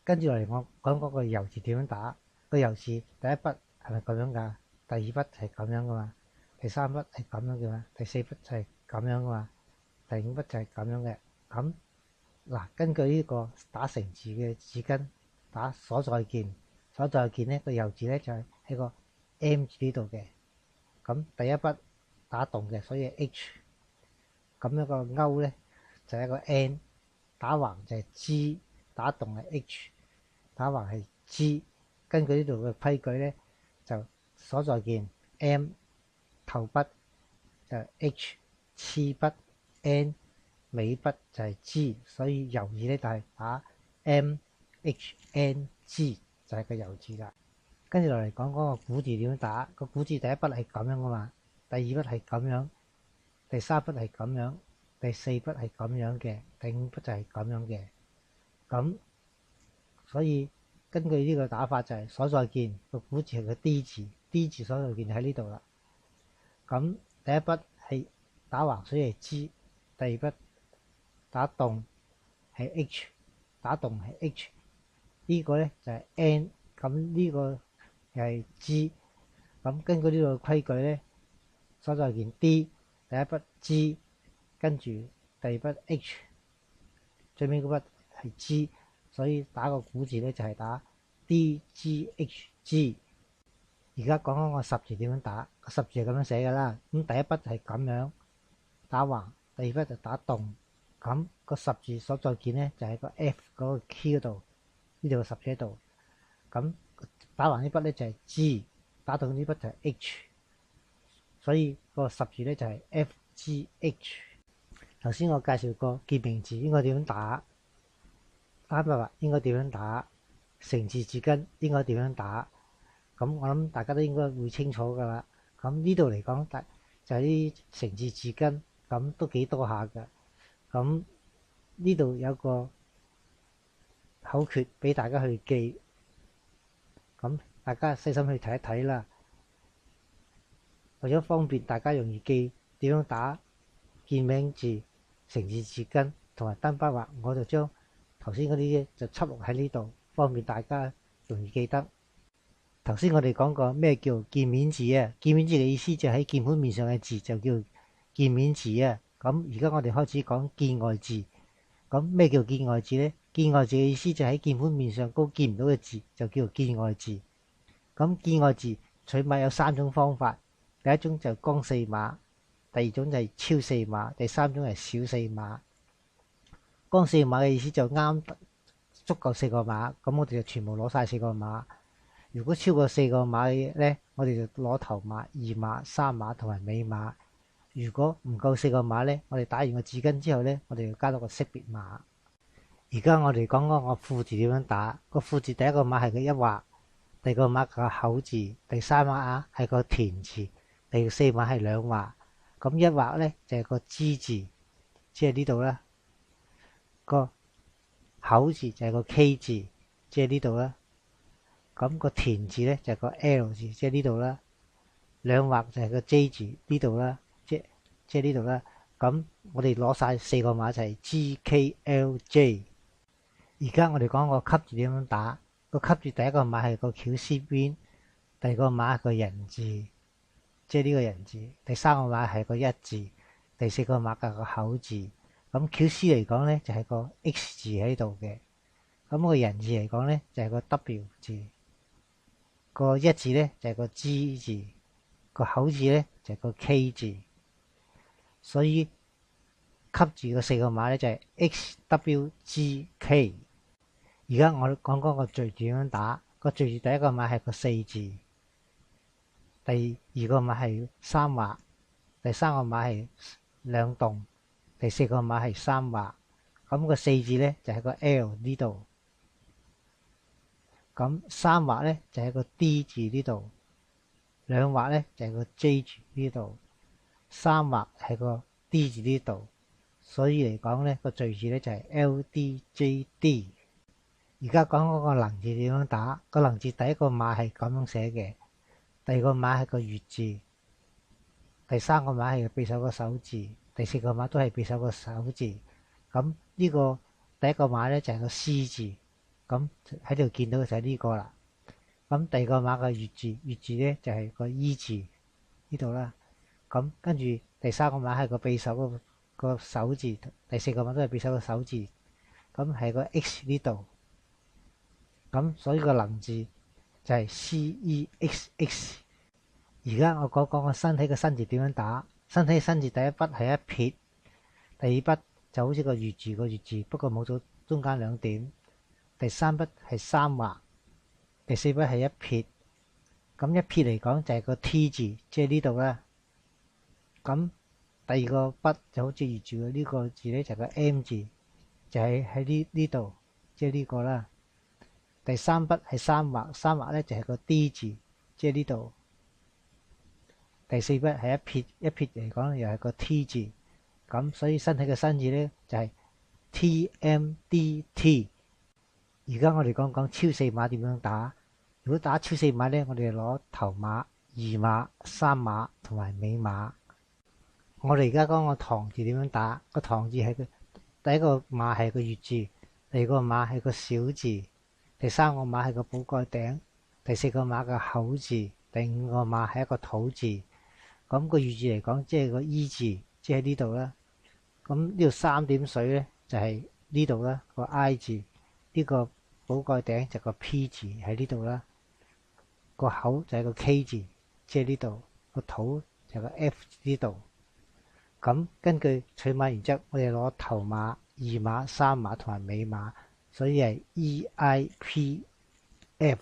跟住落嚟我講嗰個遊字點樣打。個遊字第一筆係咪咁樣㗎？第二筆係咁樣㗎嘛？第三筆係咁樣嘅嘛？第四筆就係咁樣㗎嘛？第五筆就係咁樣嘅。咁嗱，根據呢個打成字嘅字根，打所在鍵，所在鍵咧個遊字咧就係喺個 M 字呢度嘅。咁第一筆打動嘅，所以 H。咁樣個勾咧就係一個 N， 打橫就係 G， 打動係 H， 打橫係 G。根據呢度嘅規矩咧，就所在鍵 M， 頭筆就 H， 次筆 N， 尾筆就係 G， 所以遊字咧就係打 MHNG 就係個遊字啦。跟住落嚟講嗰個古字點樣打。個古字第一筆係咁樣噶嘛，第二筆係咁樣，第三筆係咁樣，第四筆係咁樣嘅，第五筆就係咁樣嘅。咁所以根據呢個打法就係所在鍵個古字係個 D 字，D 字所在鍵喺呢度啦。咁第一筆係打橫，所以係 G。第二筆打動係 H， 打動係 H。呢個咧就係 N， 咁呢個又係 G。咁根據呢個規矩咧，所在鍵 D， 第一筆 G， 跟住第二筆 H， 最尾嗰筆係 G， 所以打個古字咧就係打 DGHG。而家講講個十字點樣打。個十字係咁樣寫㗎啦。咁第一筆係咁樣打橫，第二筆就打動。咁個十字所在鍵咧就喺個 F 嗰個 key 嗰度，呢度個十字喺度。咁打橫呢筆咧就係 G， 打動呢筆就係 H， 所以個十字咧就係 FGH。頭先我介紹過見名字應該點樣打，啱唔啱？應該點樣打成字字根，應該點樣打。咁我諗大家都應該會清楚㗎啦。咁呢度嚟講，就係啲成字字根，咁都幾多下㗎。咁呢度有個口訣俾大家去記，咁大家細心去睇一睇啦。為咗方便大家容易記點樣打見名字、成字字根同埋單筆畫，我就將頭先嗰啲就輯錄喺呢度，方便大家容易記得。頭先我哋講過咩叫見面字啊？見面字嘅意思就喺鍵盤面上嘅字就叫見面字啊。咁而家我哋開始講見外字。咁咩叫見外字呢？見外字嘅意思就喺鍵盤面上高見唔到嘅字就叫做見外字。咁見外字取碼有三種方法。第一種就係光四碼，第二種就係超四碼，第三種係小四碼。光四碼嘅意思就啱足夠四個碼，咁我哋就全部攞晒四個碼。如果超過四個碼咧，我哋就攞頭碼、二碼、三碼同埋尾碼。如果唔夠四個碼咧，我哋打完個字根之後咧，我哋要加多個識別碼。而家我哋講講個副字點樣打。個副字第一個碼係個一畫，第二個碼係個口字，第三碼係個田字，第四碼係兩畫。咁一畫咧就係個之字，即係呢度啦。個口字就係個 K 字，即係呢度啦。咁個田字咧就係個 L 字，即係呢度啦。兩畫就係個 J 字呢度啦，即係呢度啦。咁我哋攞晒四個碼就係 GKLJ。而家我哋講個吸字點樣打。個吸字第一個碼係個翹絲邊，第二個碼係個人字，即係呢個人字。第三個碼係個一字，第四個碼係個口字。咁翹絲嚟講咧就係個 X 字喺度嘅。咁個人字嚟講咧就係個 W 字。個一字咧就係個 G 字，個口字咧就係個 K 字。所以吸字個四個碼咧就係 XWGK。而家我講嗰個序字點樣打。個序字第一個碼係個四字，第二個碼係三畫，第三個碼係兩棟，第四個碼係三畫。咁個四字咧就係個 L 呢度。咁三畫咧就係個 D 字呢度，兩畫咧就係個 J 字呢度，三畫係個 D 字呢度。所以嚟講咧個序字咧就係 LDJD。而家講嗰個能字點樣打。個能字第一個碼係咁樣寫嘅，第二個碼係個月字，第三個碼係匕首個手字，第四個碼都係匕首個手字。咁呢個第一個碼咧就係個 C 字，咁喺度見到嘅就係呢個啦。咁第二個碼嘅月字咧就係個E字呢度啦。咁跟住第三個碼係個匕首個手字，第四個碼都係匕首個手字。咁係個 X 呢度。咁所以個能字就係 CEXX。而家我講個身體嘅身字點樣打。身體嘅身字第一筆係一撇，第二筆就好似個月字個月字，不過冇咗中間兩點。第三筆係三畫，第四筆係一撇。咁一撇嚟講就係個 T 字，即係呢度啦。咁第二個筆就好似月字嘅呢個字咧，就係個 M 字，就係喺呢度，即係呢個啦。第三筆係三畫，三畫咧就係個 D 字，即係呢度。第四筆係一撇，一撇嚟講又係個 T 字。咁所以身體嘅身字咧就係 TMDT。而家我哋講講超四碼點樣打。如果打超四碼咧，我哋攞頭碼、二碼、三碼同埋尾碼。我哋而家講個唐字點樣打。個唐字係第一個碼係個月字，第二個碼係個小字，第三個碼係個寶蓋頂，第四個碼個口字，第五個碼係一個土字。咁個月字嚟講，即係個 E 字，即係呢度啦。咁呢度三點水咧，就係呢度啦，個 I 字。呢個寶蓋頂就個 P 字喺呢度啦。個口就係個 K 字，即係呢度。個土就係個 F 呢度。咁根據取碼原則，我哋攞頭碼、二碼、三碼同埋尾碼，所以係 EIPF。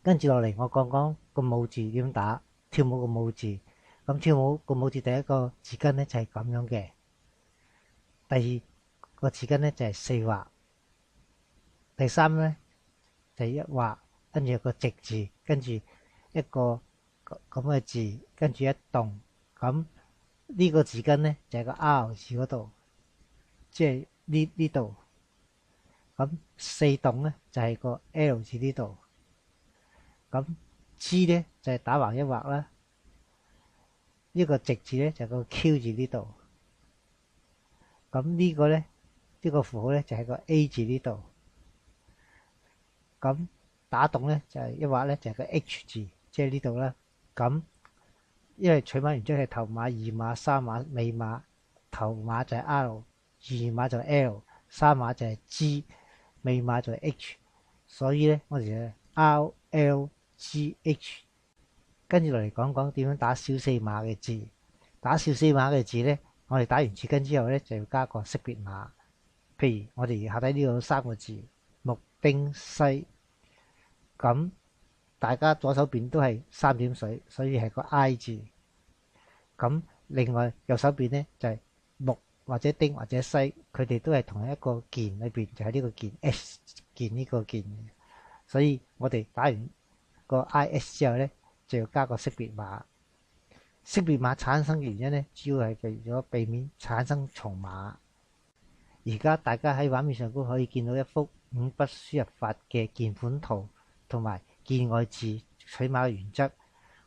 跟住落嚟，我講講個舞字點打。跳舞個舞字。咁跳舞個舞字第一個字根咧就係咁樣嘅，第二個字根咧就係四畫，第三咧就係一畫，跟住有個直字，跟住一個咁嘅字，跟住一動。咁呢個字根咧就係個 R 字嗰度，即係呢度。咁四動咧就係個 L 字呢度。咁 G 咧就係打橫一畫啦。呢個直字咧就係個 Q 字呢度。咁呢個咧，呢個符號咧就係個 A 字呢度。咁打動咧就係一畫咧就係個 H 字，即係呢度啦。咁因為取碼原則係頭碼、二碼、三碼、尾碼。頭碼就係 R， 二碼就係 L， 三碼就係 G， 尾碼就係 H。所以咧我哋就 RLGH。跟住落嚟講講點樣打小四碼嘅字。打小四碼嘅字咧，我哋打完字根之後咧，就要加個識別碼。譬如我哋下底呢度三個字木丁西。咁大家左手邊都係三點水，所以係個 I 字。咁另外右手邊咧就係木或者丁或者西，佢哋都係同一個鍵裏邊，就係呢個鍵 S 鍵呢個鍵。所以我哋打完個 IS 之後咧，就要加個識別碼。識別碼產生原因咧，主要係為咗避免產生重碼。而家大家喺畫面上都可以見到一幅五筆輸入法嘅鍵盤圖，同埋鍵外字取碼嘅原則。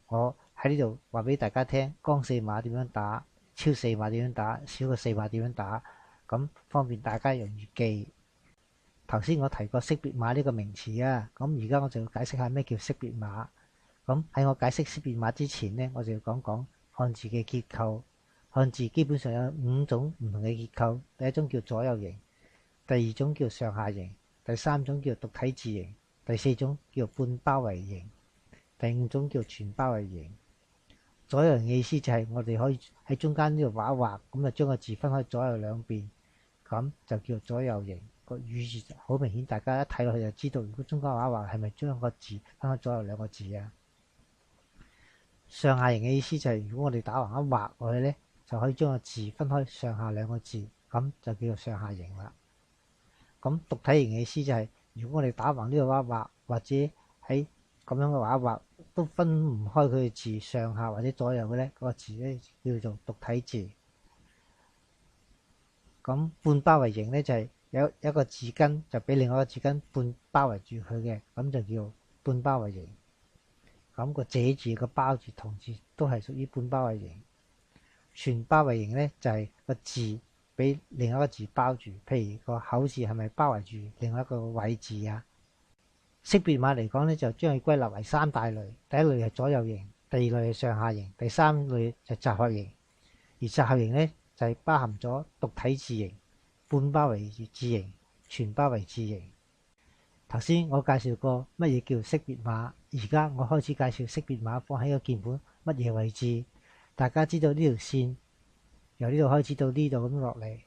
我喺呢度話俾大家聽，光四碼點樣打，超四碼點樣打，小過四碼點樣打，咁方便大家容易記。頭先我提過識別碼呢個名詞啊，咁而家我就要解釋下咩叫識別碼。咁喺我解釋識別碼之前呢，我就要講講漢字嘅結構。漢字基本上有五種唔同嘅結構。第一種叫左右形，第二種叫上下形，第三種叫獨體字形，第四種叫半包圍形，第五種叫全包圍形。左右形嘅意思就係我哋可以喺中間呢度畫一畫，咁就將個字分開左右兩邊，咁就叫左右形。個語字好明顯，大家一睇落去就知道，如果中間畫一畫係咪將個字分開左右兩個字啊？上下形嘅意思就係如果我哋打橫一畫落去咧，就可以將個字分開上下兩個字，咁就叫做上下形啦。咁獨體形嘅意思就係如果我哋打橫呢度畫一畫，或者喺咁樣嘅畫一畫都分唔開佢嘅字上下或者左右嘅咧，嗰個字咧叫做獨體字。咁半包圍形咧就係有一個字根就俾另外一個字根半包圍住佢嘅，咁就叫半包圍形。咁個者字個包字同字都係屬於半包圍形。全包圍形咧就係個字俾另一個字包住，譬如個口字係咪包圍住另一個位字啊？識別碼嚟講咧，就將佢歸納為三大類。第一類係左右型，第二類係上下型，第三類就集合型。而集合型咧就係包含咗獨體字型、半包圍字型、全包圍字型。頭先我介紹過乜嘢叫識別碼，而家我開始介紹識別碼放喺個鍵盤乜嘢位置。大家知道呢條線由呢度開始到呢度咁落嚟，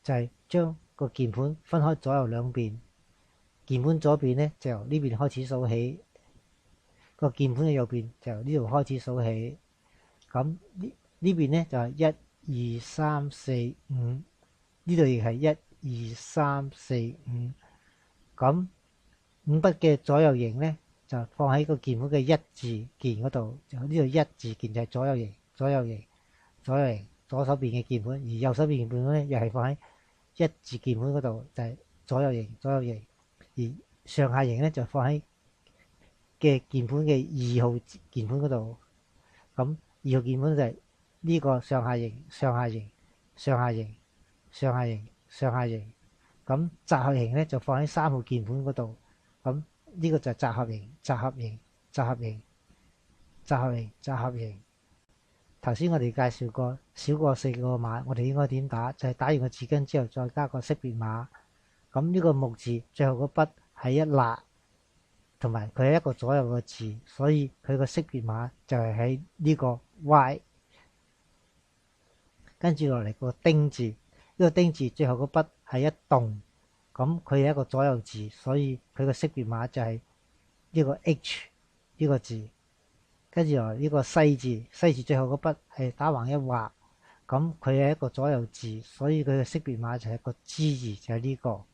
就係將個鍵盤分開左右兩邊。鍵盤左邊咧就由呢邊開始數起，個鍵盤嘅右邊就由呢度開始數起。咁呢邊咧就係1、2、3、4、5，呢度亦係1、2、3、4、5。咁5筆嘅左右型咧就放喺個鍵盤嘅1字鍵嗰度，就呢度1字鍵就係左右型、左右型、左右型，左手邊嘅鍵盤，而右手邊鍵盤咧又係放喺1字鍵盤嗰度，就係左右型、左右型。而上下型咧就放喺嘅鍵盤嘅2號鍵盤嗰度。咁2號鍵盤就係呢個上下型、上下型、上下型、上下型、上下型。咁集合型咧就放喺3號鍵盤嗰度。咁呢個就係集合型、集合型、集合型、集合型、集合型。頭先我哋介紹過少過4個碼，我哋應該點打？就係打完個字根之後再加個識別碼。咁呢個木字最後個筆係一捺，同埋佢係一個左右嘅字，所以佢個識別碼就係喺呢個 Y。跟住落嚟個丁字，呢個丁字最後個筆係一動，咁佢係一個左右字，所以佢個識別碼就係呢個 H 呢個字。跟住落嚟呢個西字，西字最後個筆係打橫一畫，咁佢係一個左右字，所以佢嘅識別碼就係個 G 字，就係呢個。